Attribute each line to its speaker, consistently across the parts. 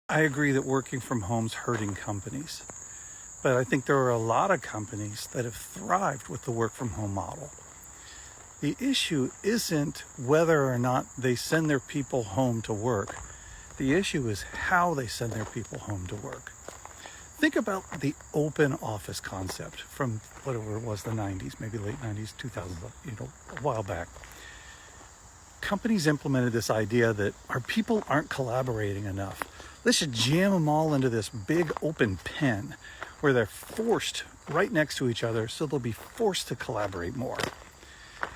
Speaker 1: I agree that working from home's hurting companies, but I think there are a lot of companies that have thrived with the work from home model. The issue isn't whether or not they send their people home to work. The issue is how they send their people home to work. Think about the open office concept from whatever it was, the 90s, maybe late 90s, 2000s, a while back. Companies implemented this idea that our people aren't collaborating enough. Let's just jam them all into this big open pen where they're forced right next to each other, so they'll be forced to collaborate more.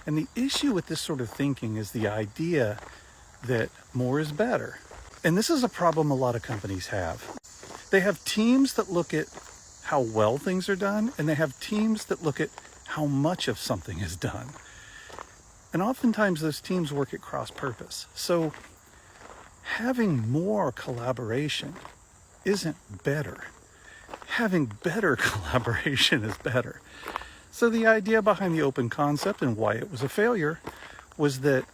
Speaker 1: And the issue with this sort of thinking is the idea that more is better. And this is a problem a lot of companies have. They have teams that look at how well things are done, and they have teams that look at how much of something is done. And oftentimes those teams work at cross purpose. So having more collaboration isn't better. Having better collaboration is better. So the idea behind the open concept and why it was a failure was that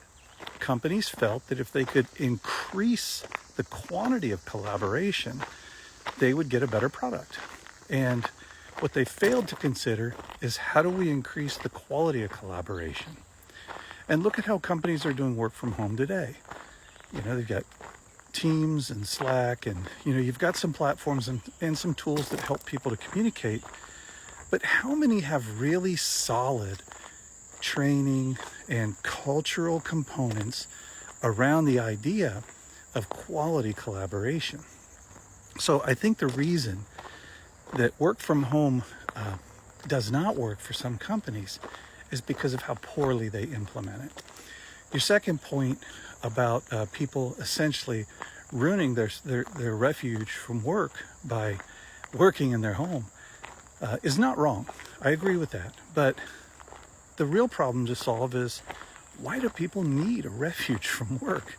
Speaker 1: companies felt that if they could increase the quantity of collaboration, they would get a better product. And what they failed to consider is, how do we increase the quality of collaboration? And look at how companies are doing work from home today. They've got Teams and Slack, and you've got some platforms and some tools that help people to communicate. But how many have really solid training and cultural components around the idea of quality collaboration? So I think the reason that work from home does not work for some companies is because of how poorly they implement it. Your second point about people essentially ruining their refuge from work by working in their home is not wrong. I agree with that. But the real problem to solve is, why do people need a refuge from work?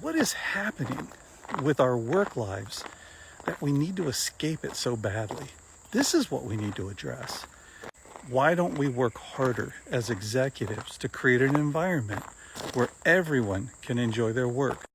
Speaker 1: What is happening with our work lives that we need to escape it so badly? This is what we need to address. Why don't we work harder as executives to create an environment where everyone can enjoy their work?